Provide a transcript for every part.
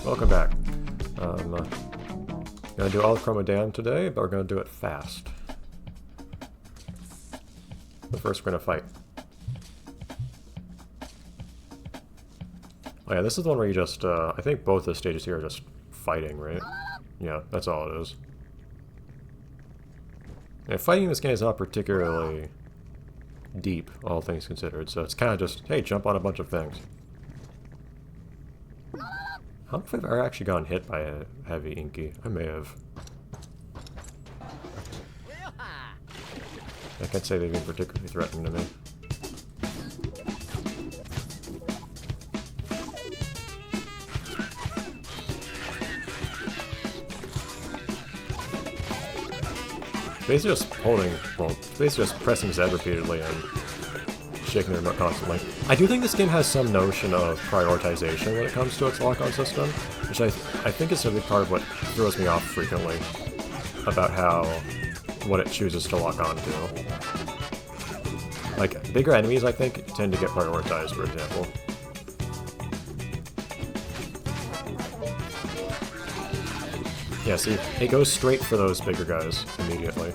Welcome back. Gonna do all of Chroma Dam today, but we're gonna do it fast. But first we're gonna fight. Oh yeah, this is the one where you just, I think both the stages here are just fighting, right? Yeah, that's all it is. And fighting in this game is not particularly deep, all things considered, so it's kind of just, hey, jump on a bunch of things. I don't know if I've ever actually gotten hit by a heavy Inky. I may have. I can't say they've been particularly threatening to me. Basically just holding, well, basically just pressing Z repeatedly and shaking the remote constantly. I do think this game has some notion of prioritization when it comes to its lock-on system, which I think is a big part of what throws me off frequently about how, what it chooses to lock on to. Like, bigger enemies, I think, tend to get prioritized, for example. Yeah, see, it goes straight for those bigger guys immediately.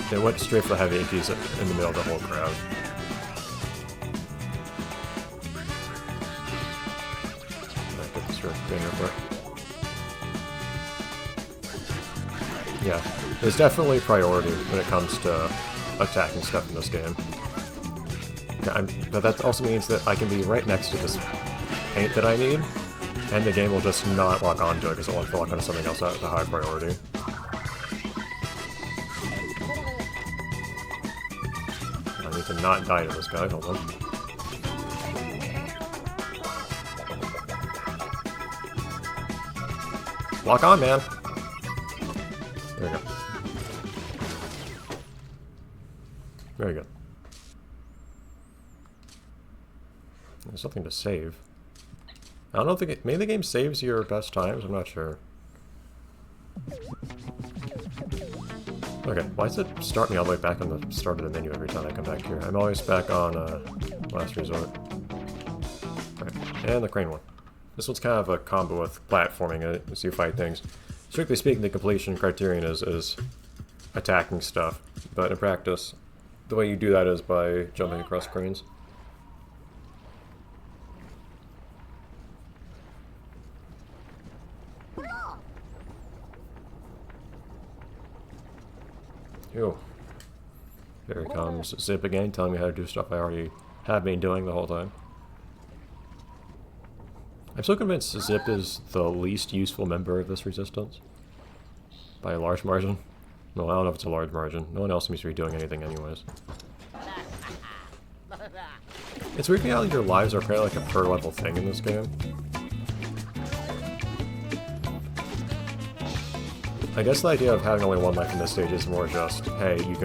It went straight for the heavy Inkies in the middle of the whole crowd. Alright, get this thing real quick. Yeah, there's definitely priority when it comes to attacking stuff in this game. Yeah, but that also means that I can be right next to this paint that I need, and the game will just not lock onto it because it wants to lock onto something else at a high priority. I need to not die to this guy, hold on. Lock on, man! There we go. Very good. There's something to save. I don't know if maybe the game saves your best times, I'm not sure. Okay, why does it start me all the way back on the start of the menu every time I come back here? I'm always back on Last Resort. Right, and the crane one. This one's kind of a combo with platforming as you fight things. Strictly speaking, the completion criterion is attacking stuff, but in practice, the way you do that is by jumping across cranes. Ew. Here comes Zip again, telling me how to do stuff I already have been doing the whole time. I'm so convinced Zip is the least useful member of this resistance. By a large margin. No, I don't know if it's a large margin. No one else seems to be doing anything anyways. It's weird how your lives are kind of like a per level thing in this game. I guess the idea of having only one life in this stage is more just, hey, you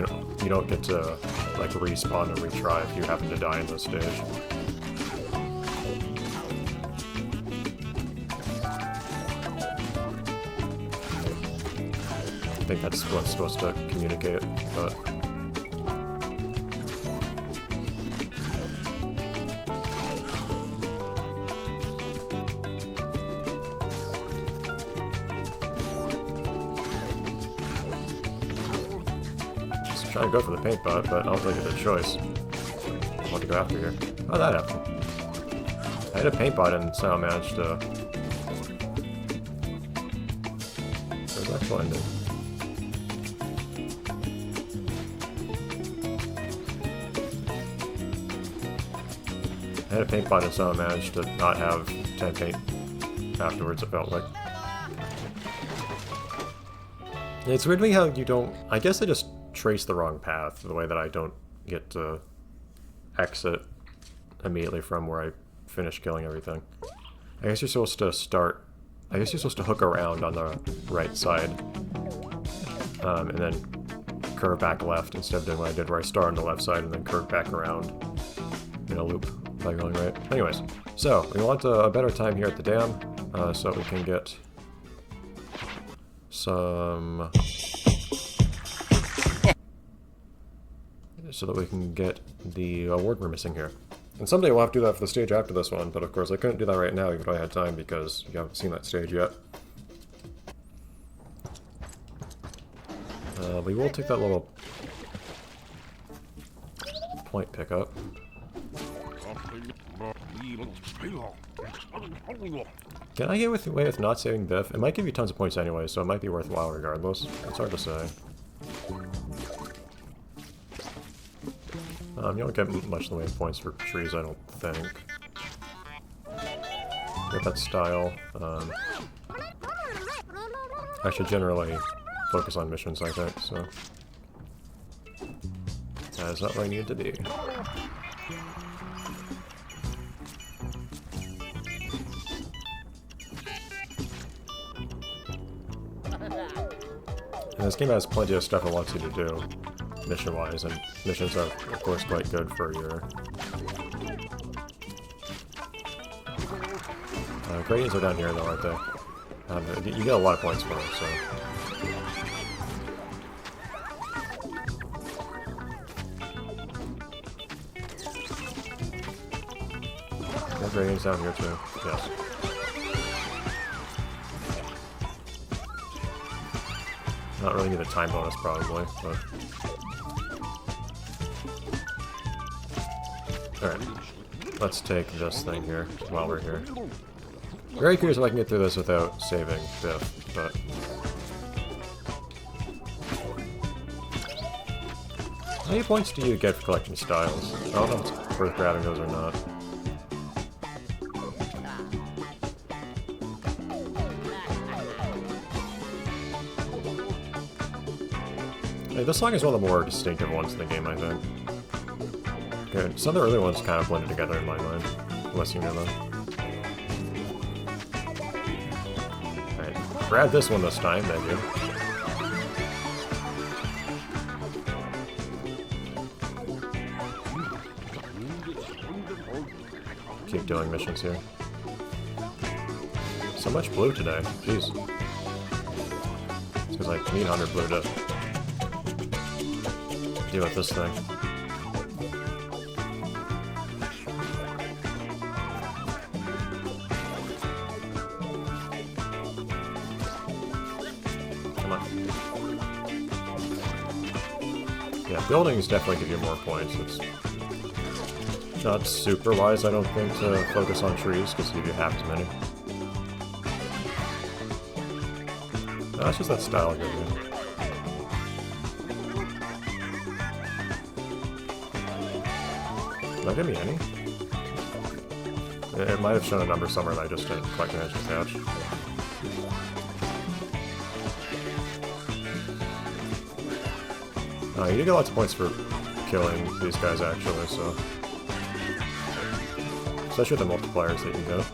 don't get to like respawn and retry if you happen to die in this stage. I think that's what it's supposed to communicate, but trying to go for the paint bot, but I don't really get a choice. I want to go after here. How'd that happen? I had a paint bot and somehow managed to... Where's the actual ending? I had a paint bot and somehow managed to not have 10 paint afterwards, it felt like. Yeah, it's weird to me how you don't... I guess I just trace the wrong path, the way that I don't get to exit immediately from where I finish killing everything. I guess you're supposed to start... I guess you're supposed to hook around on the right side, and then curve back left instead of doing what I did where I start on the left side and then curve back around in a loop by going right. Anyways, so we want a better time here at the dam, so we can get some... so that we can get the award we're missing here. And someday we'll have to do that for the stage after this one, but of course I couldn't do that right now even though I had time because you haven't seen that stage yet. We will take that little point pickup. Can I get away with not saving Biff? It might give you tons of points anyway, so it might be worthwhile regardless. It's hard to say. You don't get much in the way of points for trees, I don't think. Get that style. I should generally focus on missions, I think, so... That is not where I need to be. And this game has plenty of stuff it wants you to do, mission-wise, and missions are, of course, quite good for your... gradients are down here, though, aren't they? You get a lot of points for them, so... Gradients down here too, yes. Not really need a time bonus probably, but... Alright, let's take this thing here while we're here. Very curious if I can get through this without saving Biff, but... How many points do you get for collecting styles? I don't know if it's worth grabbing those or not. This song is one of the more distinctive ones in the game, I think. Okay, some of the early ones kind of blended together in my mind, unless you know them. Alright, grab this one this time, thank you. Keep doing missions here. So much blue today, jeez. It's because I need 100 blue to deal with this thing. Come on. Yeah, buildings definitely give you more points. It's not super wise, I don't think, to focus on trees, because they give you half as many. No, that's just that style give you. Did that give me any? It might have shown a number somewhere that I just didn't quite manage to catch. You do get lots of points for killing these guys, actually, so... Especially the multipliers that you can get.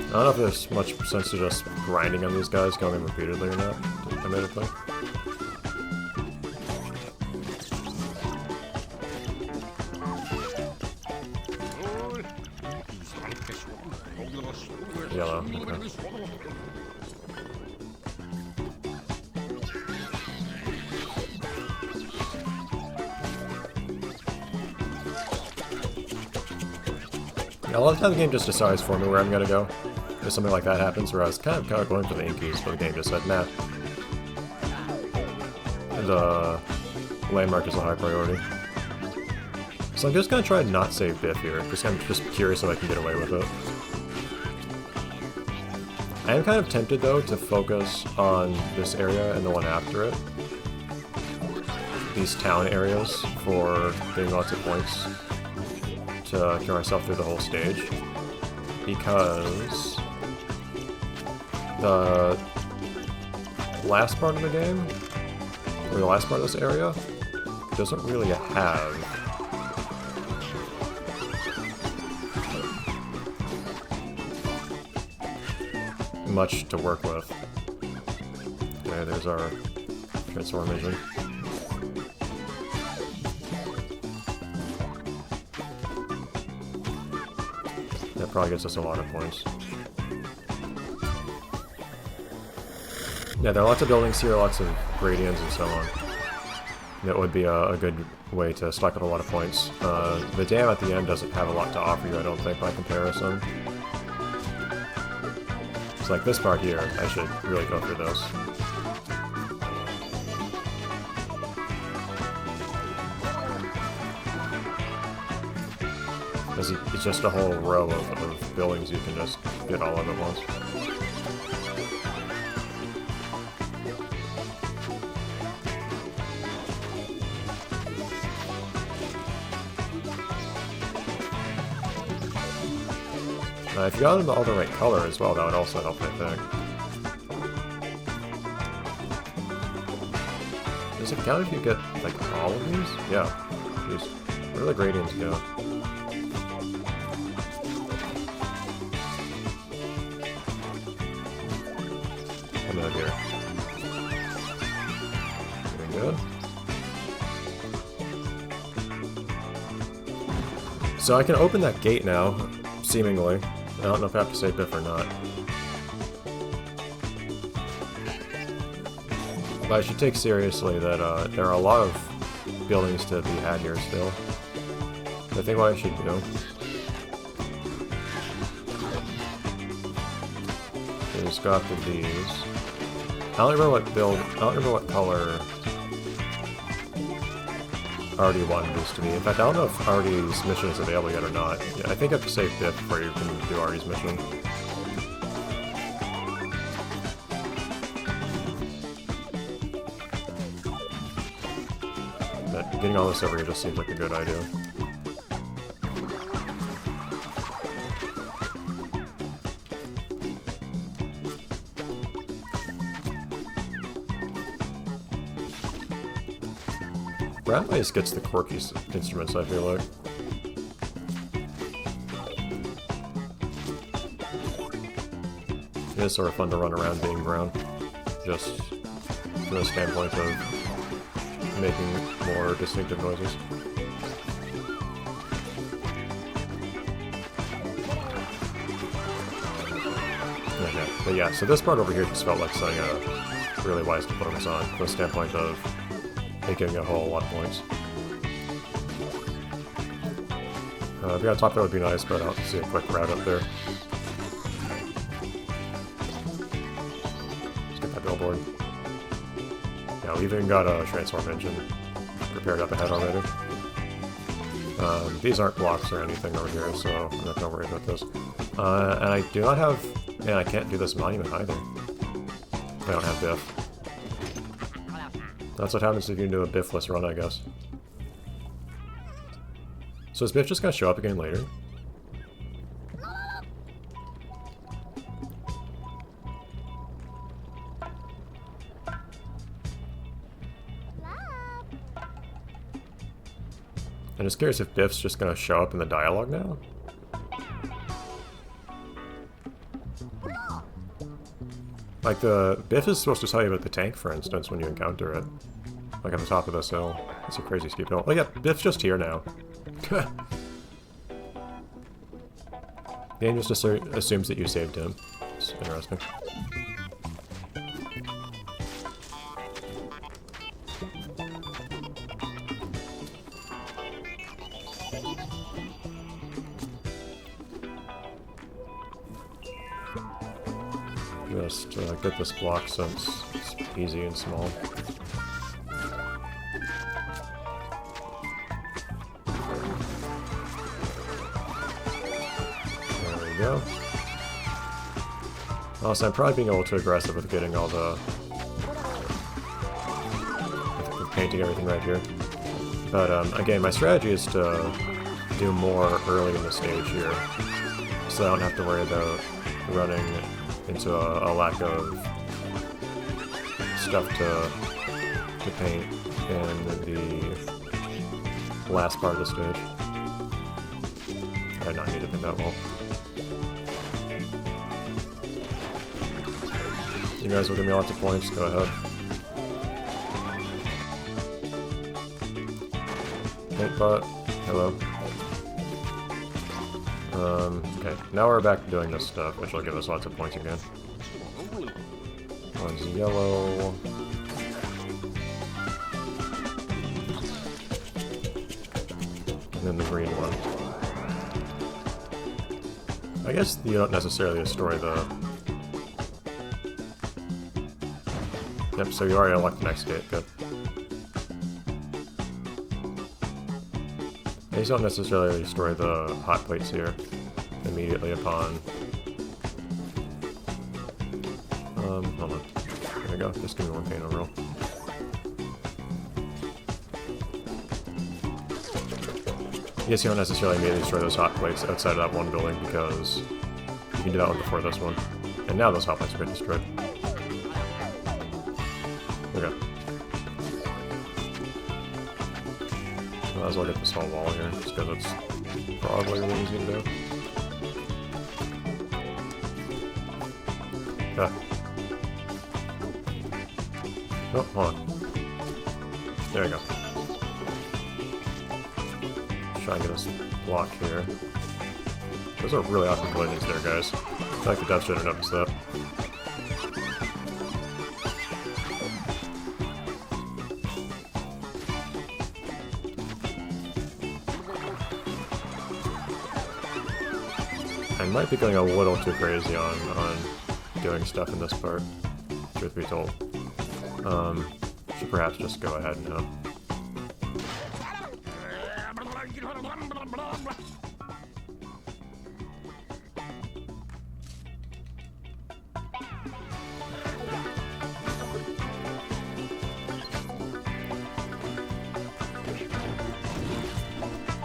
I don't know if there's much sense to just grinding on these guys, killing them repeatedly or not, admittedly. Yellow, okay. Yeah, a lot of times the game just decides for me where I'm gonna go. If something like that happens, where I was kind of going for the inkies, but the game just said, nah. The landmark is a high priority. So I'm just gonna try to not save Biff here, because I'm just curious if I can get away with it. I am kind of tempted, though, to focus on this area and the one after it. These town areas for getting lots of points to get myself through the whole stage. Because the last part of the game, or the last part of this area, doesn't really have much to work with. Okay, there's our transform vision. Yep, probably gets us a lot of points. Yeah, there are lots of buildings here, lots of gradients and so on. That would be a good way to stack up a lot of points. The dam at the end doesn't have a lot to offer you, I don't think, by comparison. It's like this part here, I should really go through this. It's just a whole row of buildings you can just get all of at once. If you got them all the right color as well, that would also help, I think. Does it count if you get, like, all of these? Yeah. Jeez. Where do the gradients go? Come out here. Very good. So I can open that gate now, seemingly. I don't know if I have to say Biff or not. But I should take seriously that there are a lot of buildings to be had here still. I think what I should do is go after these. I don't remember what color RD1 used to be. In fact, I don't know if RD's mission is available yet or not. Yeah, I think you have to save Biff before you can do RD's mission. But getting all this over here just seems like a good idea. Rat always gets the quirky instruments, I feel like. It is sort of fun to run around being brown, just from the standpoint of making more distinctive noises. Okay. But yeah, so this part over here just felt like something really wise to focus on, from the standpoint of making a whole lot of points. If you got top, that would be nice, but I don't see a quick route up there. Let's get that billboard. Yeah, we even got a transform engine prepared up ahead already. These aren't blocks or anything over here, so I'm not gonna worry about this. And I do not have... Man, I can't do this monument either. I don't have Biff. That's what happens if you do a Biffless run, I guess. So is Biff just gonna show up again later? I'm just curious if Biff's just gonna show up in the dialogue now? Like Biff is supposed to tell you about the tank, for instance, when you encounter it. Like at the top of this hill. It's a crazy steep hill. Oh yeah, Biff's just here now. The game just assumes that you saved him. It's interesting. Just get this block since it's easy and small. There we go. Also, I'm probably being a little too aggressive with getting all the... with painting everything right here. But again, my strategy is to do more early in the stage here, so I don't have to worry about running into a lack of stuff to paint in the last part of the stage. I not need to paint that wall. You guys will give me lots of points, go ahead. Paintbot, hello. Okay, now we're back to doing this stuff, which will give us lots of points again. One's yellow. And then the green one. I guess you don't necessarily destroy the... Yep, so you already unlocked the next gate, good. These don't necessarily destroy the hot plates here immediately upon... hold on. There we go, just give me one paint overall. I guess you don't necessarily immediately destroy those hot plates outside of that one building because you can do that one before this one. And now those hot plates are getting destroyed. Okay. Might as well get this whole wall here, just because it's probably really easy to do. Ah. Oh, hold on. There we go. Try and get us block here. Those are really awesome collisions there, guys. I feel like the devs should have noticed that. I might be going a little too crazy on doing stuff in this part, truth be told. Should perhaps just go ahead now.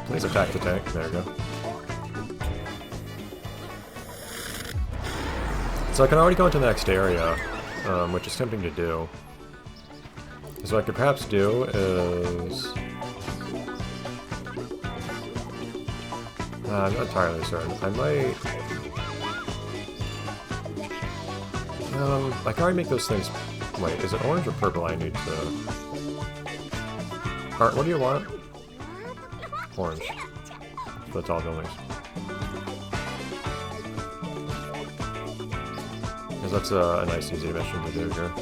Please attack the tank. There we go. So I can already go into the next area, which is tempting to do. So what I could perhaps do is... I'm not entirely certain. I might... I can already make those things... Wait, is it orange or purple I need to... Alright, what do you want? Orange. For the tall buildings. Because that's a nice easy mission to do here.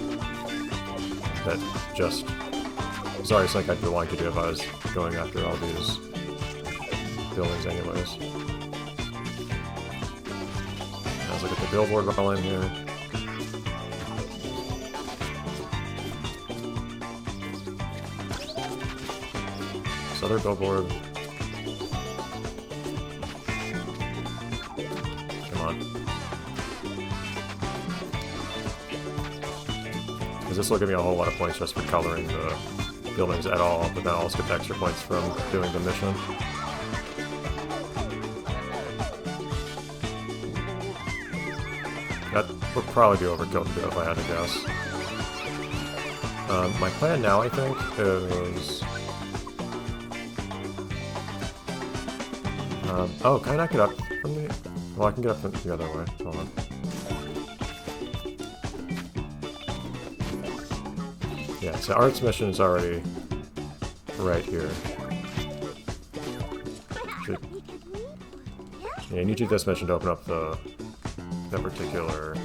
That just... Sorry, it's like I'd be wanting to do if I was going after all these buildings anyways. Let's look at the billboard while I'm here. This other billboard. Come on. Because this will give me a whole lot of points just for coloring the buildings at all, but then I'll also get extra points from doing the mission. That would probably be overkill to do if I had to guess. My plan now, I think, is... oh, can I not get up from the... Well, I can get up from the other way. Hold on. Yeah, so Art's mission is already right here. Yeah, you need to do this mission to open up that particular...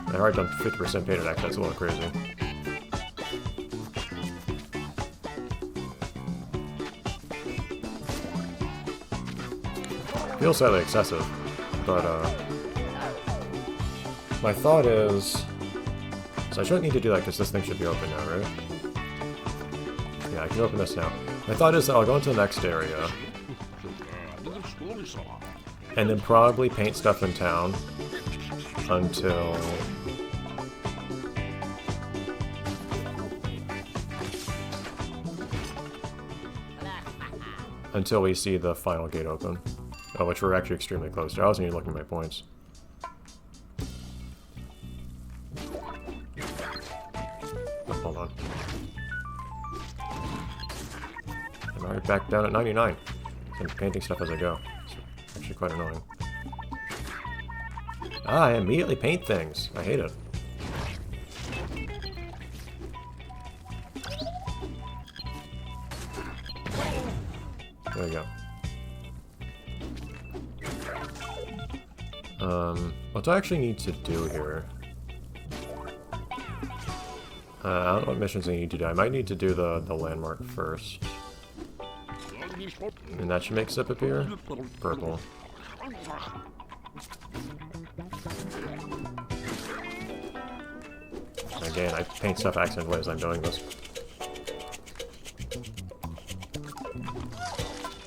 I've already done 50% painted act, that's a little crazy. Feels slightly excessive, but my thought is... So I shouldn't need to do that because this thing should be open now, right? Yeah, I can open this now. My thought is that I'll go into the next area, and then probably paint stuff in town until we see the final gate open. Oh, which we're actually extremely close to. I wasn't even looking at my points. Oh, hold on. I'm already back down at 99. I'm painting stuff as I go. It's actually quite annoying. Ah, I immediately paint things. I hate it. There we go. What do I actually need to do here? I don't know what missions I need to do. I might need to do the landmark first. And that should make Zip appear? Purple. Again, I paint stuff accidentally as I'm doing this.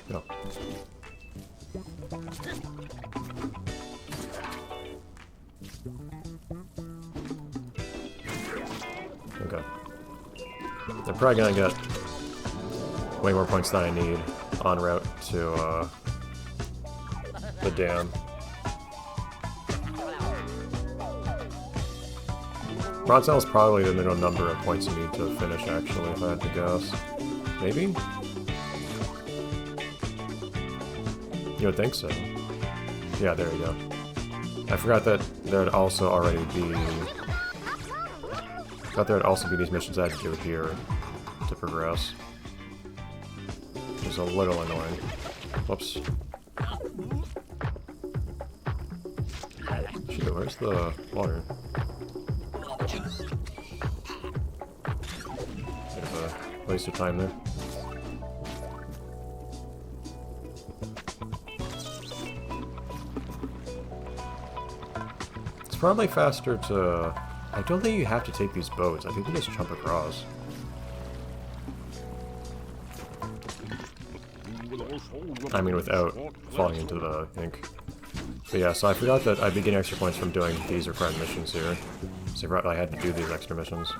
No. Okay. They're probably gonna get way more points than I need en route to the dam. Bronze Cell is probably the minimum number of points you need to finish, actually, if I had to guess. Maybe? You would think so. Yeah, there you go. I forgot that there'd also already be... I thought there'd also be these missions I had to do here to progress. Which is a little annoying. Whoops. Shoot, where's the water? Bit of a waste of time there. It's probably faster to... I don't think you have to take these boats. I think you just jump across. I mean, without falling into the ink. But yeah, so I forgot that I'd be getting extra points from doing these required missions here. So I forgot I had to do these extra missions.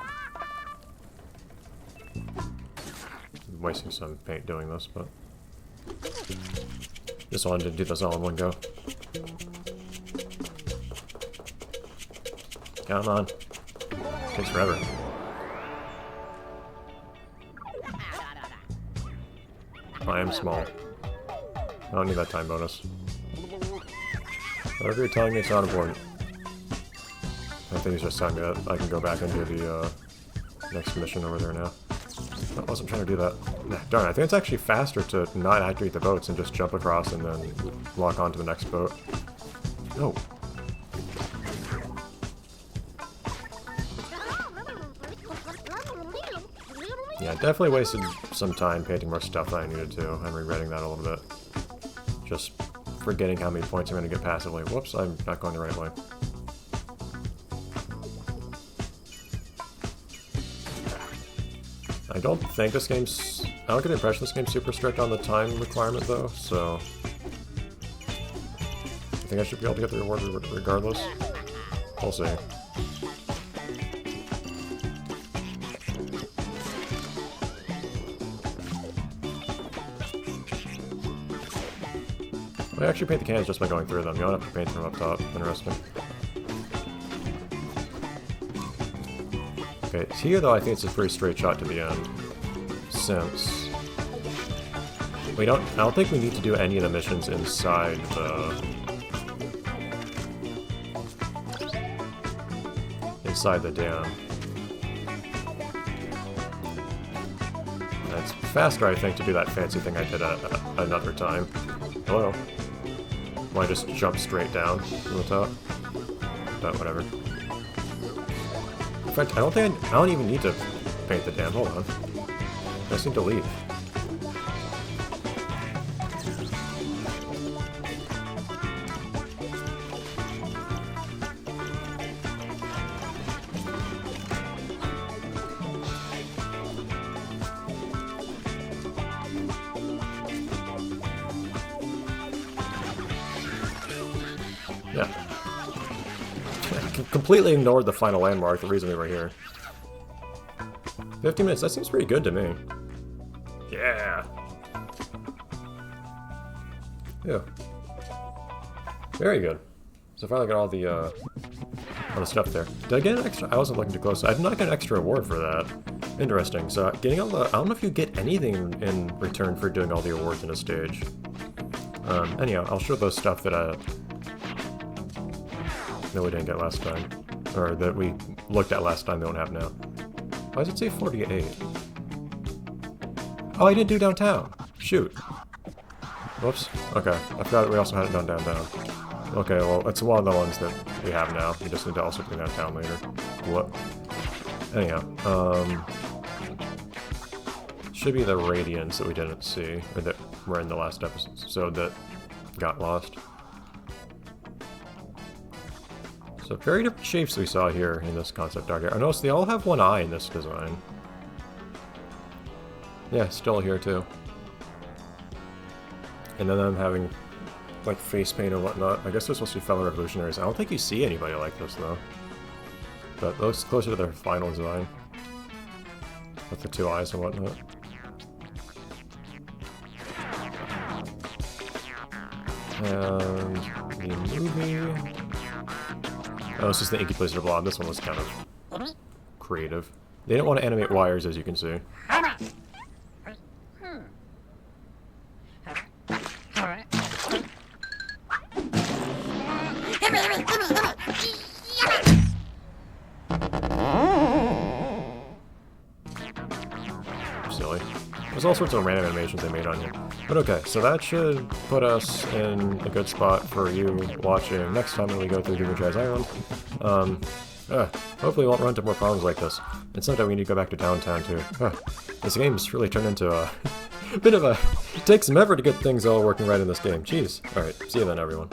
I'm wasting some paint doing this, but... just wanted to do this all in one go. Come on. Takes forever. I am small. I don't need that time bonus. Whatever you're telling me, it's not important. I think it's just telling me that I can go back and do the next mission over there now. I wasn't trying to do that. Nah, darn, I think it's actually faster to not activate the boats and just jump across and then lock onto the next boat. No. Yeah, definitely wasted some time painting more stuff than I needed to. I'm regretting that a little bit. Just forgetting how many points I'm going to get passively. Whoops, I'm not going the right way. I don't think this game's... I don't get the impression this game's super strict on the time requirement, though, so... I think I should be able to get the reward regardless. We'll see. I actually paint the cans just by going through them. You don't have to paint them up top. Interesting. Okay, here though I think it's a pretty straight shot to the end. Since I don't think we need to do any of the missions inside the dam. And it's faster, I think, to do that fancy thing I did another time. Hello. Well, I just jump straight down from the top. But whatever. In fact, I don't even need to paint the dam. Hold on. I just need to leave. Yeah. I completely ignored the final landmark, the reason we were here. 50 minutes, that seems pretty good to me. Yeah. Yeah. Very good. So far I got all the stuff there. Did I get an extra? I wasn't looking too close. I did not get an extra award for that. Interesting. So getting all the... I don't know if you get anything in return for doing all the awards in a stage. Anyhow, I'll show those stuff that we didn't get last time. Or that we looked at last time they don't have now. Why does it say 48? Oh, I didn't do downtown. Shoot. Whoops. Okay. I forgot we also had it done downtown. Okay, well, it's one of the ones that we have now. We just need to also bring that down later. What? Anyhow, should be the radiants that we didn't see, or that were in the last episode that got lost. So very different shapes we saw here in this concept art here. I noticed they all have one eye in this design. Yeah, still here too. And then I'm having like face paint and whatnot. I guess they're supposed to be fellow revolutionaries. I don't think you see anybody like this though. But those closer to their final design. With the two eyes and whatnot. And the movie. Oh, this is the Inky Blazer Blob. This one was kind of creative. They didn't want to animate wires, as you can see. Silly. There's all sorts of random animations they made on here. But okay, so that should put us in a good spot for you watching next time when we go through Demon Island. Hopefully we won't run into more problems like this. And sometime we need to go back to downtown too. This game's really turned into a bit of a... It takes some effort to get things all working right in this game. Jeez. Alright, see you then everyone.